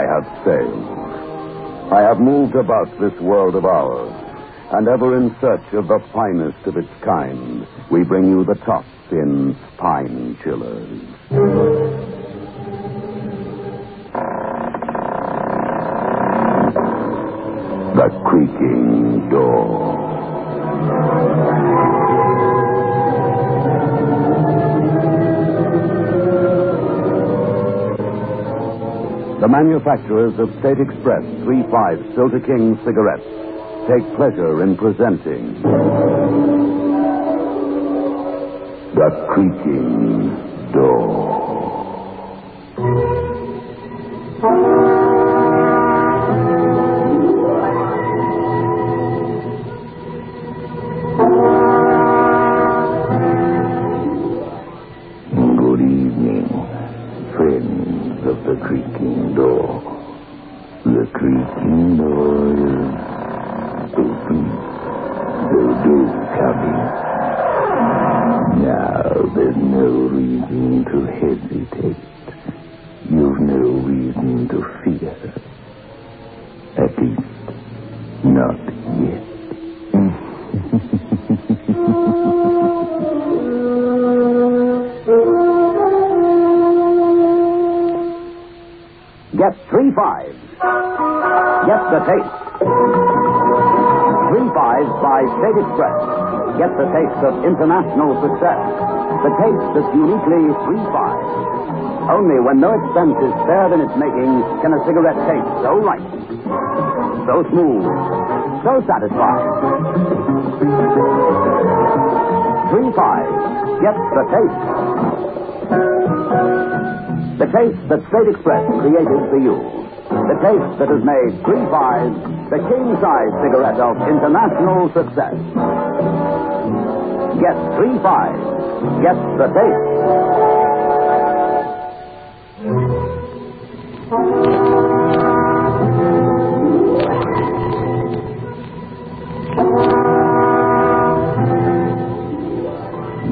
have sailed. I have moved about this world of ours, and ever in search of the finest of its kind, we bring you the tops in Pine Chillers. The creaking door. The manufacturers of State Express 3-5 Filter King cigarettes take pleasure in presenting The Creaking Door. Good evening, friends of The Creaking Door. The creaking door is open. So do come in. Now there's no reason to hesitate. You've no reason to fear. At least, not yet. Get 3-5. Get the taste. 3-5 by State Express. Get the taste of international success. The taste that's uniquely 3-5. Only when no expense is spared in its making can a cigarette taste so right, so smooth, so satisfying. 3-5. Get the taste. The taste that State Express created for you. The taste that has made 3-5 the king-size cigarette of international success. Get 3-5. Get the taste.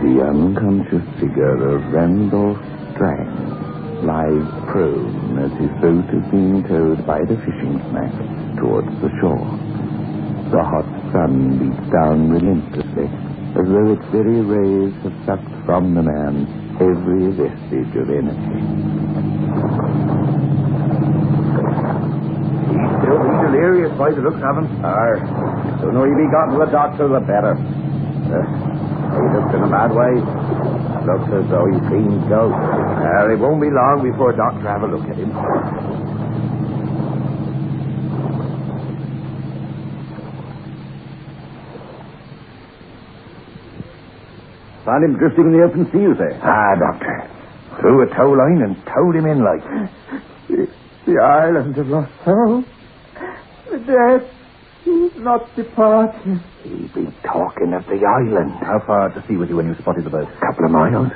The unconscious figure of Randolph Strang lies prone as his boat is being towed by the fishing smack towards the shore. The hot sun beats down relentlessly, as though its very rays have sucked from the man every vestige of energy. He's still delirious by the looks of him. The sooner he be gotten to the doctor, the better. He looks in a bad way. Looks as though he's seen ghosts. It won't be long before doctor have a look at him. Found him drifting in the open sea, you say? Doctor. Threw a tow line and towed him in like. The island of lost soul. The dead. Not departed. He be talking of the island. How far to sea was you when you spotted the boat? A couple of miles.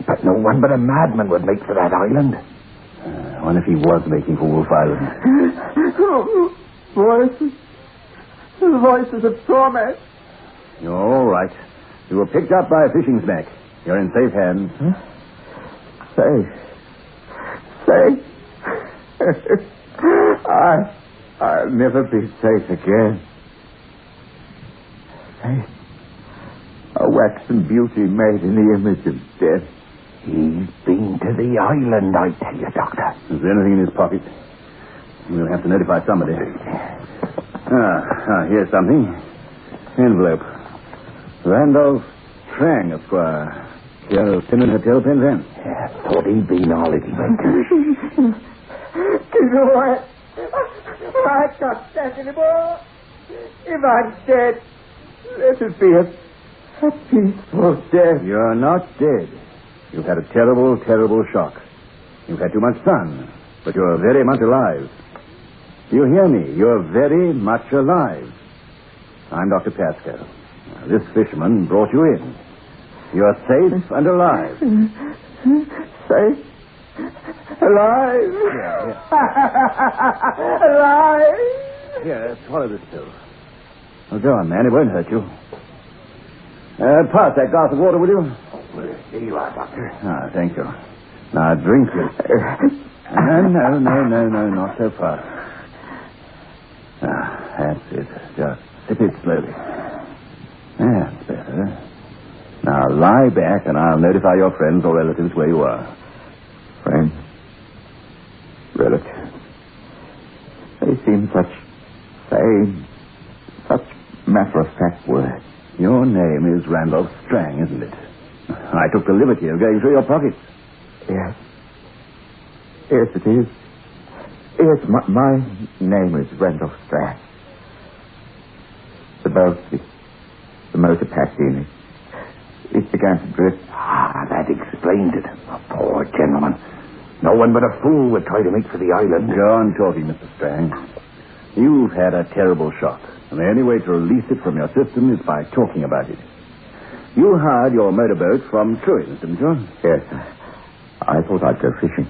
But no one but a madman would make for that island. I wonder if he was making for Wolf Island. Voices. The voices of torment. You're all right. You were picked up by a fishing smack. You're in safe hands. Huh? Safe. I'll never be safe again. Safe. A waxen beauty made in the image of death. He's been to the island, I tell you, Doctor. Is there anything in his pocket? We'll have to notify somebody. Here's something. Envelope. Randolph Strang, Esquire. Here, Finland Hotel, Penzance. Yeah, thought he'd been all that he went to. You know what? I can't stand anymore. If I'm dead, let it be a peaceful death. You're not dead. You've had a terrible, terrible shock. You've had too much sun, but you're very much alive. Do you hear me? You're very much alive. I'm Dr. Pascal. Now, this fisherman brought you in. You're safe and alive. Safe? Alive? Yeah. Alive? Here, swallow this pill. Well, go on, man. It won't hurt you. Pass that glass of water, will you? Well, here you are, Doctor. Thank you. Now, drink this. No, not so fast. That's it. Just sip it slowly. That's better. Now lie back and I'll notify your friends or relatives where you are. Friends? Relatives? They seem such matter-of-fact words. Your name is Randolph Strang, isn't it? I took the liberty of going through your pockets. Yes. Yes, it is. Yes, my name is Randolph Strang. The boat, the motor packed in. It began to drift. That explains it. A poor gentleman. No one but a fool would try to make for the island. Go on talking, Mr. Strang. You've had a terrible shock, and the only way to release it from your system is by talking about it. You hired your motorboat from Truins, didn't you? Yes. I thought I'd go fishing.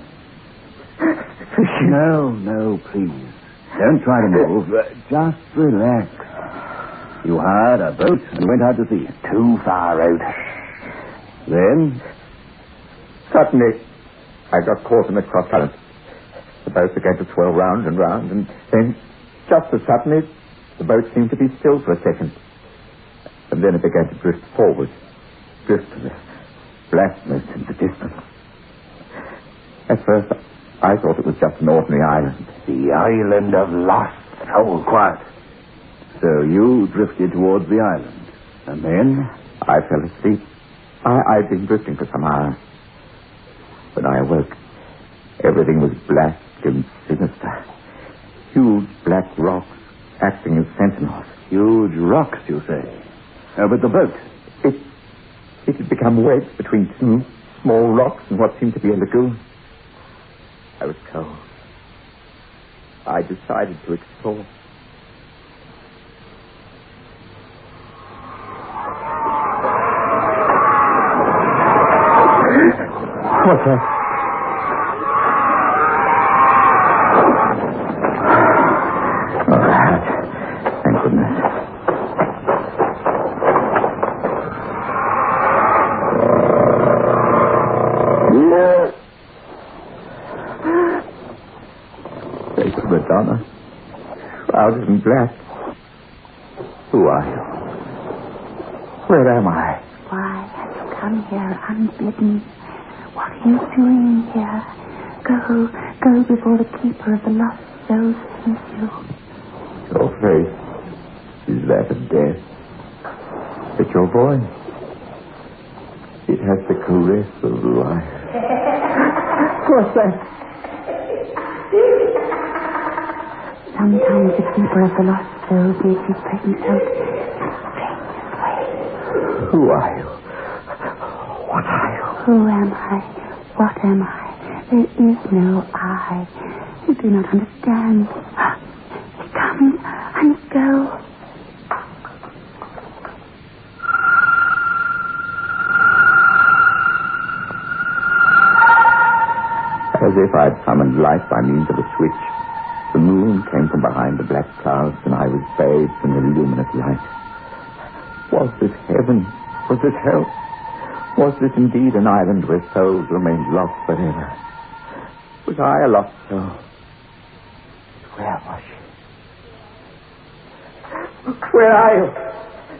Fishing? No, please. Don't try to move. Just relax. You hired a boat and went out to sea. Too far out. Then? Suddenly, I got caught in the cross current. The boat began to swirl round and round, and then, just as suddenly, the boat seemed to be still for a second. And then it began to drift forward, drift to the blackness in the distance. At first, I thought it was just an ordinary island. The island of lost souls. Quiet. So you drifted towards the island. And then? I fell asleep. I'd been drifting for some hours. When I awoke, everything was black and sinister. Huge black rocks acting as sentinels. Huge rocks, you say? But the boat? It had become wedged between two small rocks in what seemed to be a lagoon. I was cold. I decided to explore. What's that? All right. Thank goodness. Face of Madonna. Shrouded in black. Who are you? Where am I? Why have you come here unbidden? What are you doing here? Go before the keeper of the lost souls sees you. Your face is that of death. But your voice, it has the caress of life. What's that? Sometimes the keeper of the lost souls makes his presence out in the strangest way. Who are you? What are you? Who am I? What am I? There is no I. You do not understand. He comes. I must go. As if I'd summoned light by means of a switch, the moon came from behind the black clouds, and I was bathed in a luminous light. Was this heaven? Was this hell? Was this indeed an island where souls remained lost forever? Was I a lost soul? Where was she? Where are you?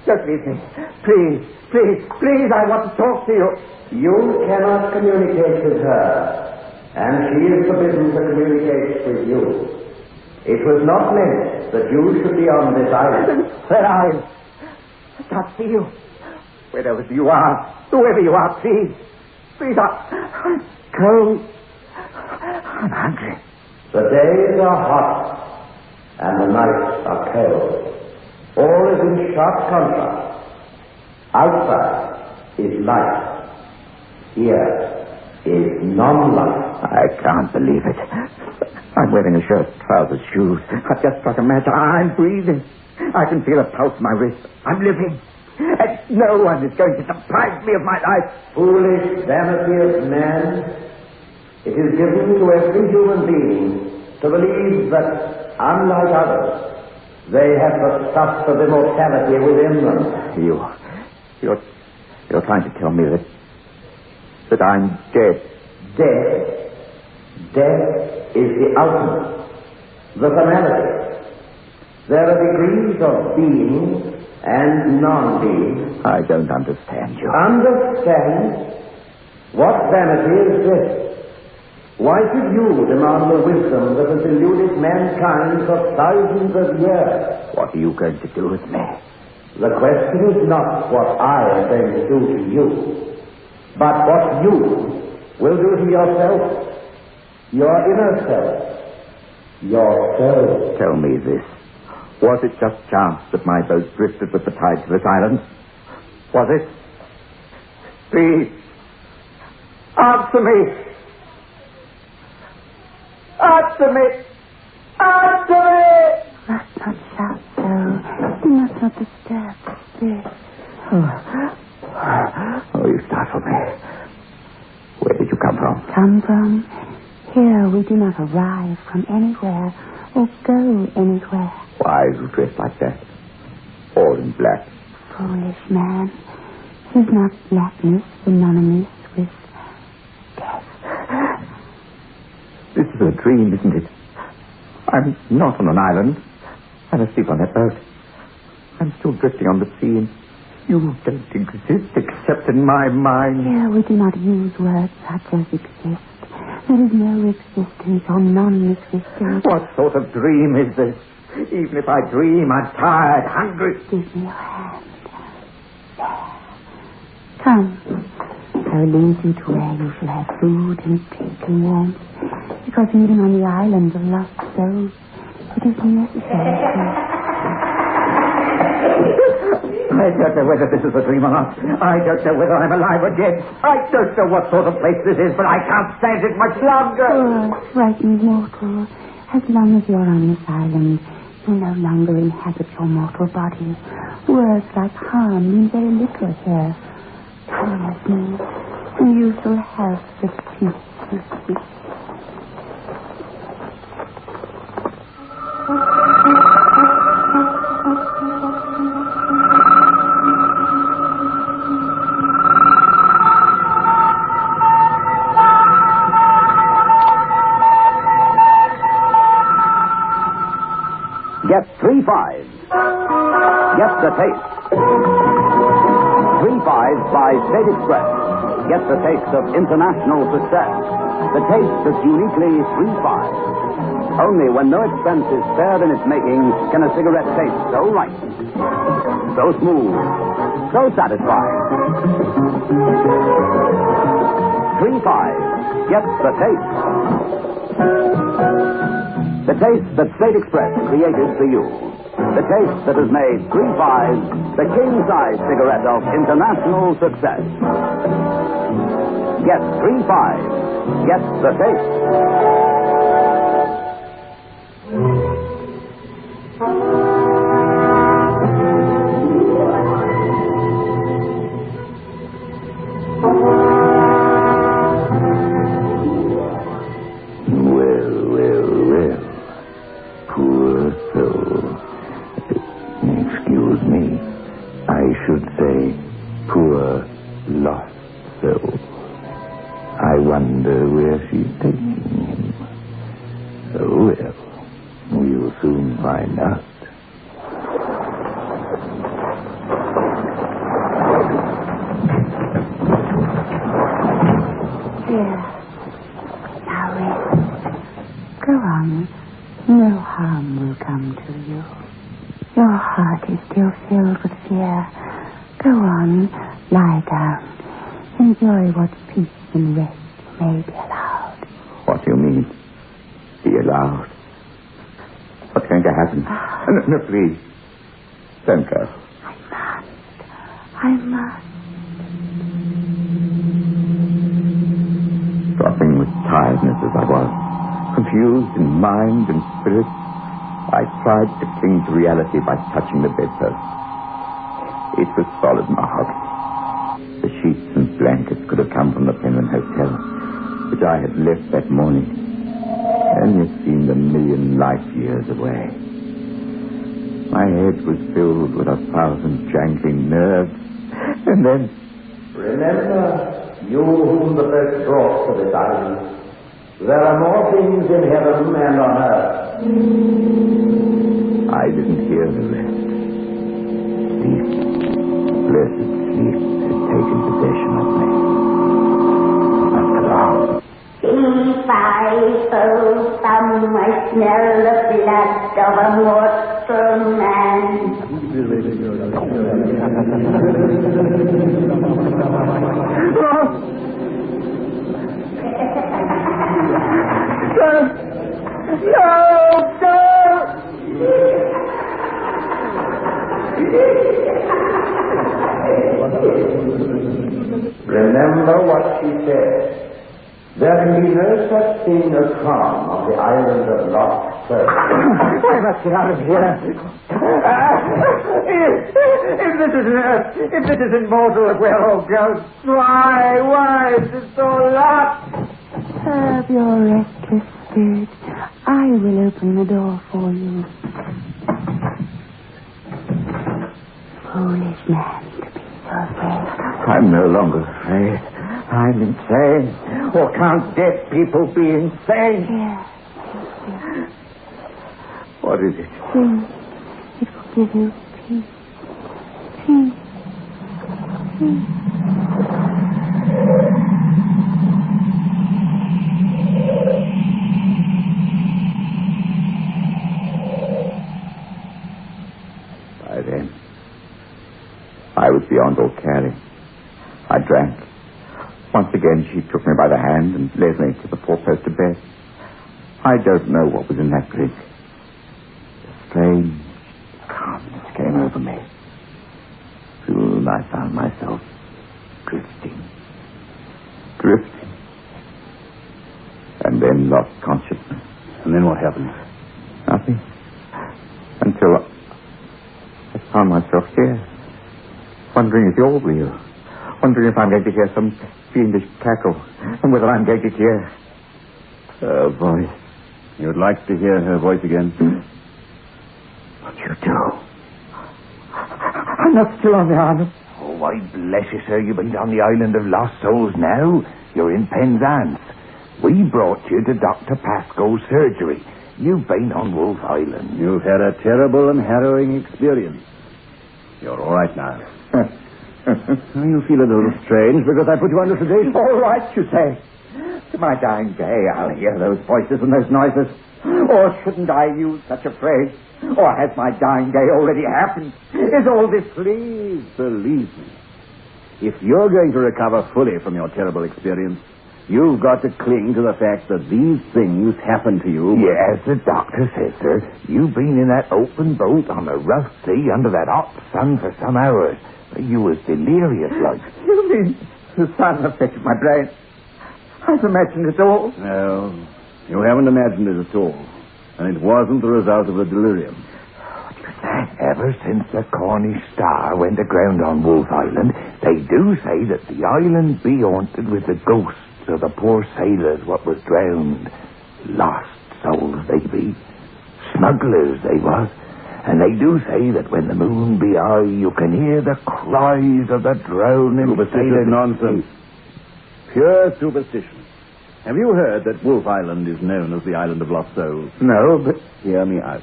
Just leave me. Please, I want to talk to you. You cannot communicate with her, and she is forbidden to communicate with you. It was not meant that you should be on this island. Where are you? I can't see you. Wherever you are, whoever you are, please, I'm cold. I'm hungry. The days are hot, and the nights are cold. All is in sharp contrast. Outside is light. Here is non-light. I can't believe it. I'm wearing a shirt, trousers, shoes. I've just struck a match. I'm breathing. I can feel a pulse in my wrist. I'm living. And no one is going to deprive me of my life. Foolish vanity of man. It is given to every human being to believe that, unlike others, they have the stuff of immortality within them. You're trying to tell me that I'm dead. Dead? Death is the ultimate, the finality. There are degrees of being and non-being. I don't understand you. Understand? What vanity is this? Why should you demand the wisdom that has eluded mankind for thousands of years? What are you going to do with me? The question is not what I am going to do to you, but what you will do to yourself, your inner self, your soul. Tell me this. Was it just chance that my boat drifted with the tide to this island? Was it? Please, answer me. Answer me. Answer me. Must not shout so. You must not disturb the spirit. Oh, you startled me. Where did you come from? Come from? Here we do not arrive from anywhere or go anywhere. Why are you dressed like that? All in black. Foolish man. Is not blackness synonymous with death? This is a dream, isn't it? I'm not on an island. I'm asleep on that boat. I'm still drifting on the sea, and you don't exist except in my mind. Here we do not use words such as exist. There is no existence or non-existence. What sort of dream is this? Even if I dream, I'm tired, hungry. Give me your hand. There. Come. I will lead you to where you shall have food and drink and warmth. Because even on the island of lost souls, it is necessary to... I don't know whether this is a dream or not. I don't know whether I'm alive or dead. I don't know what sort of place this is, but I can't stand it much longer. Poor, frightened mortal. As long as you're on this island, you no longer inhabit your mortal body. Words like harm mean very little here. Come with me, and you shall have the peace you seek. Get 3 5s. Get the taste. 3 5s by State Express. Get the taste of international success. The taste that's uniquely 3 5. Only when no expense is spared in its making can a cigarette taste so right, so smooth, so satisfying. 3 5. Get the taste. The taste that State Express created for you. The taste that has made 3 5s the king-size cigarette of international success. Get 3 5s. Get the taste. I wonder where she's taking him. Oh, well, we'll soon find out. Here. Now rest. Go on. No harm will come to you. Your heart is still filled with fear. Go on. Lie down. Enjoy what peace and rest may be allowed. What do you mean? Be allowed? What's going to happen? No, please. Don't go. I must. Dropping with tiredness as I was, confused in mind and spirit, I tried to cling to reality by touching the bedpost. It was solid mahogany. The sheets and blankets could have come from the Penland Hotel, which I had left that morning, and it seemed a million light years away. My head was filled with 1,000 jangling nerves, and then... Remember, you whom the boat brought to this island, There are more things in heaven and on earth. I didn't hear the rest. Sleep, blessed sleep, had taken possession of me. After all, If I so some I smell the blood of a mortal man. Remember what she said. There can be no such thing as harm on the island of lost souls. I must get out of here. If this isn't Earth, if this isn't mortal, if we're all ghosts, why is this so locked? Serve your restless spirit. I will open the door for you. Foolish man to be so afraid. I'm no longer afraid. I'm insane. Or can't dead people be insane? Here, What is it? drink. It will give you peace. Peace. Peace. by then, I was beyond all caring. I drank. Once again, she took me by the hand and led me to the four-poster bed. I don't know what was in that drink. A strange calmness came over me. Soon I found myself drifting. And then lost consciousness. And then what happened? Nothing. Until I found myself here. Wondering if you're real. Wondering if I'm going to hear some fiendish cackle. And whether I'm going to hear her voice. You'd like to hear her voice again? What do you do? I'm not still on the island. Oh, why, bless you, sir, you've been on the island of lost souls now. You're in Penzance. We brought you to Dr. Pascoe's surgery. You've been on Wolf Island. You've had a terrible and harrowing experience. You're all right now. You feel a little strange because I put you under sedation. All right, you say. To my dying day, I'll hear those voices and those noises. Or shouldn't I use such a phrase? Or has my dying day already happened? Is all this... Please believe me. If you're going to recover fully from your terrible experience, you've got to cling to the fact that these things happen to you. Yes, the doctor says, sir. You've been in that open boat on a rough sea under that hot sun for some hours. You was delirious like. You mean the sun affected my brain? I've imagined it all. No, you haven't imagined it at all. And it wasn't the result of a delirium. What do you say? Ever since the Cornish Star went aground on Wolf Island, they do say that the island be haunted with the ghosts of the poor sailors what was drowned. Lost souls they be. Smugglers they was. And they do say that when the moon be high, you can hear the cries of the drowning sailors. Nonsense. Pure superstition. Have you heard that Wolf Island is known as the Island of Lost Souls? No, but... Hear me out.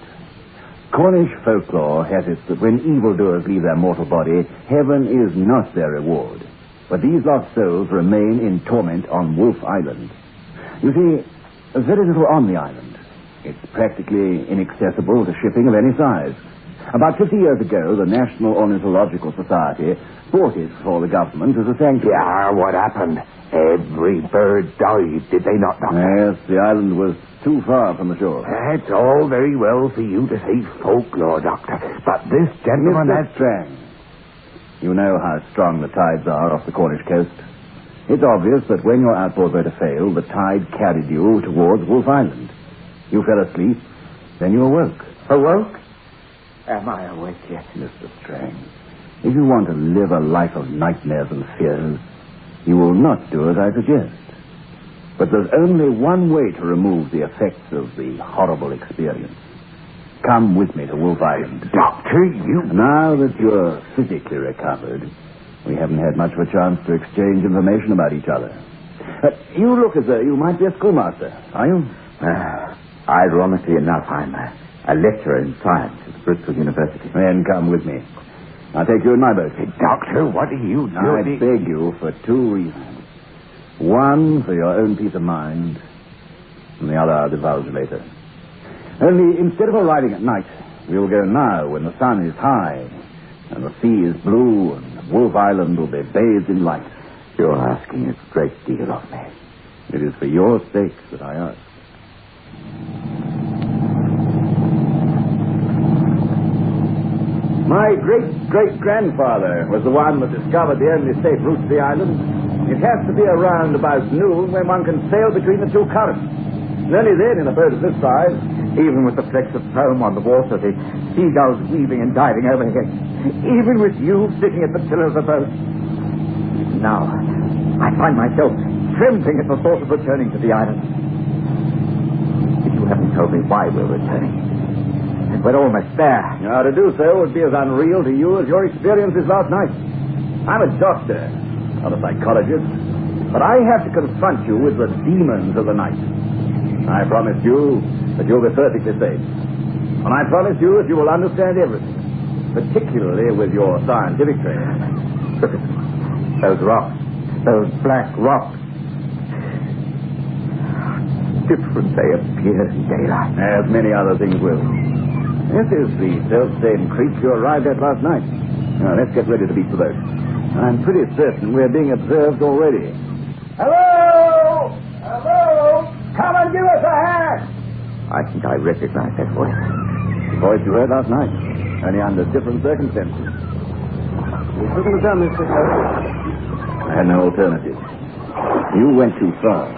Cornish folklore has it that when evildoers leave their mortal body, heaven is not their reward. But these lost souls remain in torment on Wolf Island. You see, there's very little on the island. It's practically inaccessible to shipping of any size. About 50 years ago, the National Ornithological Society bought it for the government as a sanctuary. Yeah, what happened? Every bird died, did they not, Doctor? Yes, the island was too far from the shore. It's all very well for you to say folklore, Doctor, but this gentleman Mr. has... Strang, you know how strong the tides are off the Cornish coast. It's obvious that when your outboard motor failed, the tide carried you towards Wolf Island. You fell asleep, then you awoke. Awoke? Am I awake yet? Mr. Strang, if you want to live a life of nightmares and fears, you will not do as I suggest. But there's only one way to remove the effects of the horrible experience. Come with me to Wolf Island. Doctor, you... Now that you're physically recovered, we haven't had much of a chance to exchange information about each other. You look as though you might be a schoolmaster, are you? Ironically enough, I'm a lecturer in science at Bristol University. Then come with me. I'll take you in my boat. Doctor, what are you doing? I beg you for two reasons. One, for your own peace of mind, and the other I'll divulge later. Only, instead of arriving at night, we will go now when the sun is high and the sea is blue and Wolf Island will be bathed in light. You're asking a great deal of me. It is for your sake that I ask. My great-great-grandfather was the one that discovered the only safe route to the island. It has to be around about noon when one can sail between the two currents. And only then, in a boat of this size, Even with the flecks of foam on the water, the seagulls weaving and diving overhead. Even with you sitting at the tiller of the boat. Now, I find myself trembling at the thought of returning to the island. If you haven't told me why we're returning, and we're almost there. Now, to do so would be as unreal to you as your experiences last night. I'm a doctor, not a psychologist, but I have to confront you with the demons of the night. I promise you that you'll be perfectly safe. And I promise you that you will understand everything, particularly with your scientific training. Those rocks, those black rocks. Different they appear in daylight. As many other things will. This is the self-same creek you arrived at last night. Now, let's get ready to beat the boat. I'm pretty certain we're being observed already. Hello! Hello! Come and give us a hand! I think I recognize that voice. The voice you heard last night, only under different circumstances. You couldn't have done this before. I had no alternative. You went too far.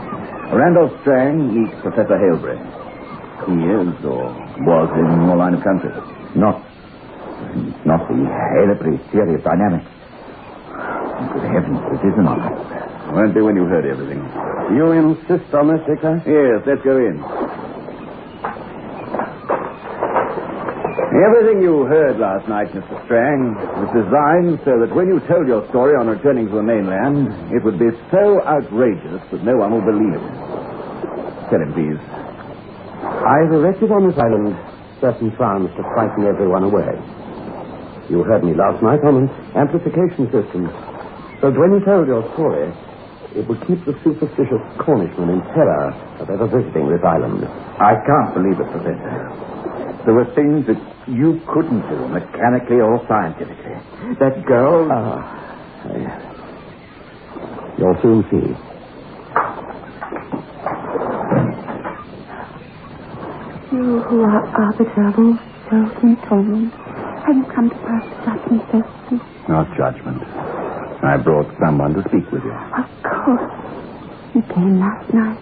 Randolph Strang meets Professor Halebury. He is, or was in your line of country. Not the Halebury theory of dynamics. Good heavens, it is an honor. Won't be when you heard everything. You insist on this, Victor? Yes, let's go in. Everything you heard last night, Mr. Strang, was designed so that when you told your story on returning to the mainland, it would be so outrageous that no one will believe it. Tell him, please. I've erected on this island certain sounds to frighten everyone away. You heard me last night on an amplification system. So when you told your story, it would keep the superstitious Cornishmen in terror of ever visiting this island. I can't believe it, Professor. There were things that you couldn't do, mechanically or scientifically. That girl... You'll soon see. You who are arbiter of all souls and torment, have you come to pass judgment so? Not judgment. I brought someone to speak with you. Of course. He came last night.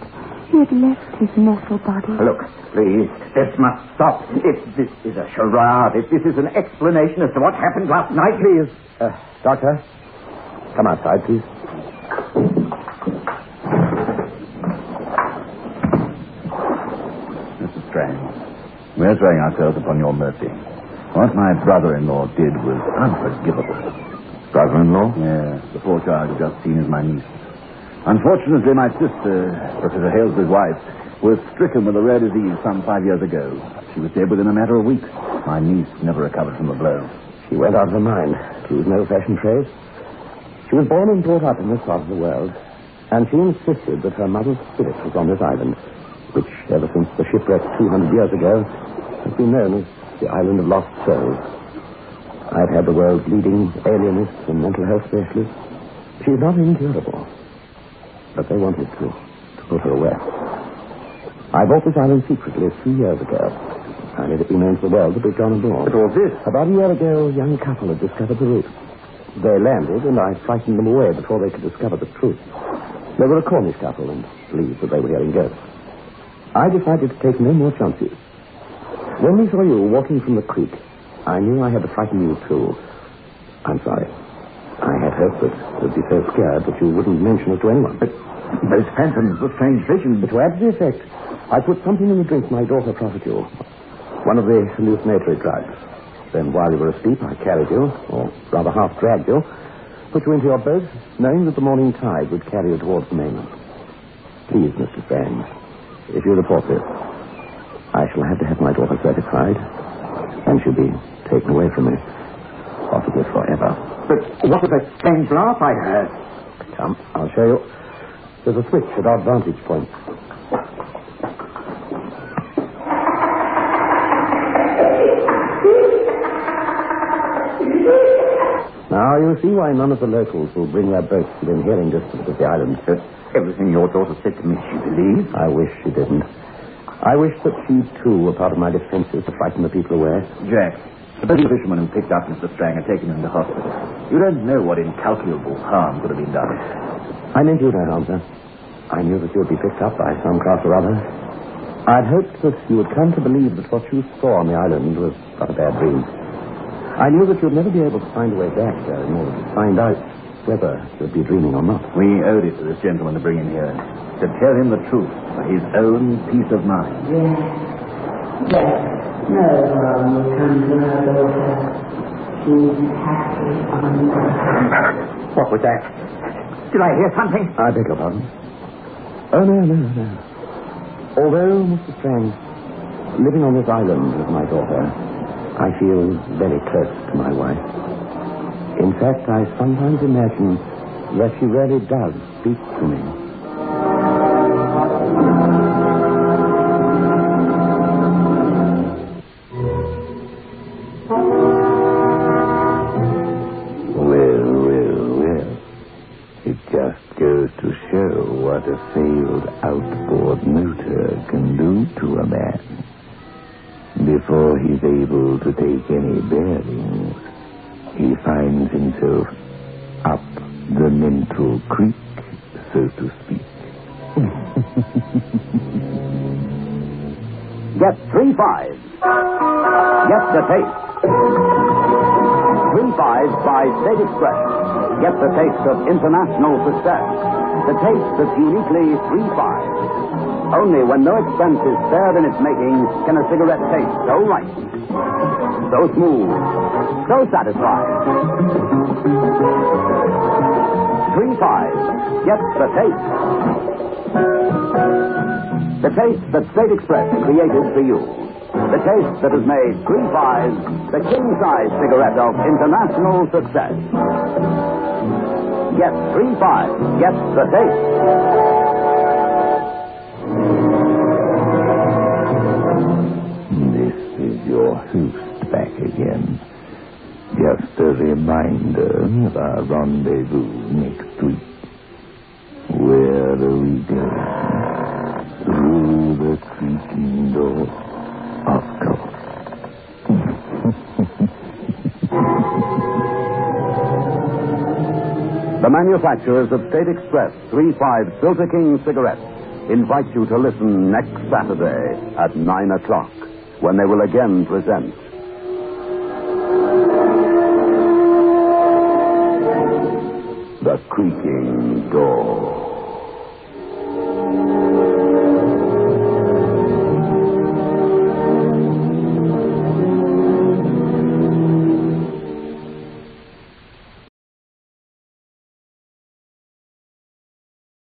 He had left his mortal body. Look, please, this must stop. If this is a charade, if this is an explanation as to what happened last night, please. Doctor, come outside, please. Mr. Strang, we're throwing ourselves upon your mercy. What my brother-in-law did was unforgivable. Brother-in-law? Yes, the poor child you've just seen is my niece. Unfortunately, my sister, Professor Halebury's wife, was stricken with a rare disease some 5 years ago. She was dead within a matter of weeks. My niece never recovered from the blow. She went out of her mind. She was no fashion trade. She was born and brought up in this part of the world, and she insisted that her mother's spirit was on this island, which, ever since the shipwreck 200 years ago, has been known as the Island of Lost Souls. I've had the world's leading alienist and mental health specialist. She's not incurable, but they wanted to put her away. I bought this island secretly 3 years ago. I let it be known to the world that we'd gone aboard. But all this... About a year ago, a young couple had discovered the route. They landed, and I frightened them away before they could discover the truth. They were a Cornish couple and believed that they were hearing ghosts. I decided to take no more chances. When we saw you walking from the creek, I knew I had to frighten you too. I'm sorry. I had hoped that you'd be so scared that you wouldn't mention it to anyone. But those phantoms were strange visions. But to add to the effect, I put something in the drink my daughter proffered you. One of the hallucinatory drugs. Then while you were asleep, I carried you, or rather half-dragged you, put you into your boat, knowing that the morning tide would carry you towards the mainland. Please, Mr. Strange, if you report this, I shall have to have my daughter certified, and she'll be taken away from me, possibly forever. But what was that strange laugh I heard? Come, I'll show you. There's a switch at our vantage point. Now, you see why none of the locals will bring their boats within hearing distance of the island. Everything your daughter said to me, she believed. I wish she didn't. I wish that she, too, were part of my defenses to frighten the people away. Jack, suppose the fisherman who picked up Mr. Strang had taken him to hospital. You don't know what incalculable harm could have been done. I meant you no harm, sir. I knew that you would be picked up by some craft or other. I'd hoped that you would come to believe that what you saw on the island was but a bad dream. I knew that you'd never be able to find a way back there in order to find out whether you'd be dreaming or not. We owed it to this gentleman to bring him here, to tell him the truth for his own peace of mind. Yes. Yes. No harm will come to her daughter. She's happy on earth. What was that? Did I hear something? I beg your pardon? Oh, no. Although, Mr. Strang, living on this island with my daughter, I feel very close to my wife. In fact, I sometimes imagine that she really does speak to me. Well. It just goes to show what a failed outboard motor can do to a man. Before he's able to take any bearings, he finds himself up the mental creek, so to speak. Get 3 5s. Get the taste. 3 5s by State Express. Get the taste of international success. The taste that's uniquely 3 5s. Only when no expense is spared in its making can a cigarette taste so right, so smooth, so satisfying. 3 5s. Get the taste. The taste that State Express created for you. The taste that has made 3 5s the king-size cigarette of international success. Get 3 5s. Get the taste. This is your host back again. Just a reminder of our rendezvous next week. Where are we going? Through the creaking door, of course. The manufacturers of State Express 3 5 Filter King cigarettes invite you to listen next Saturday at 9 o'clock when they will again present The Creaking Door.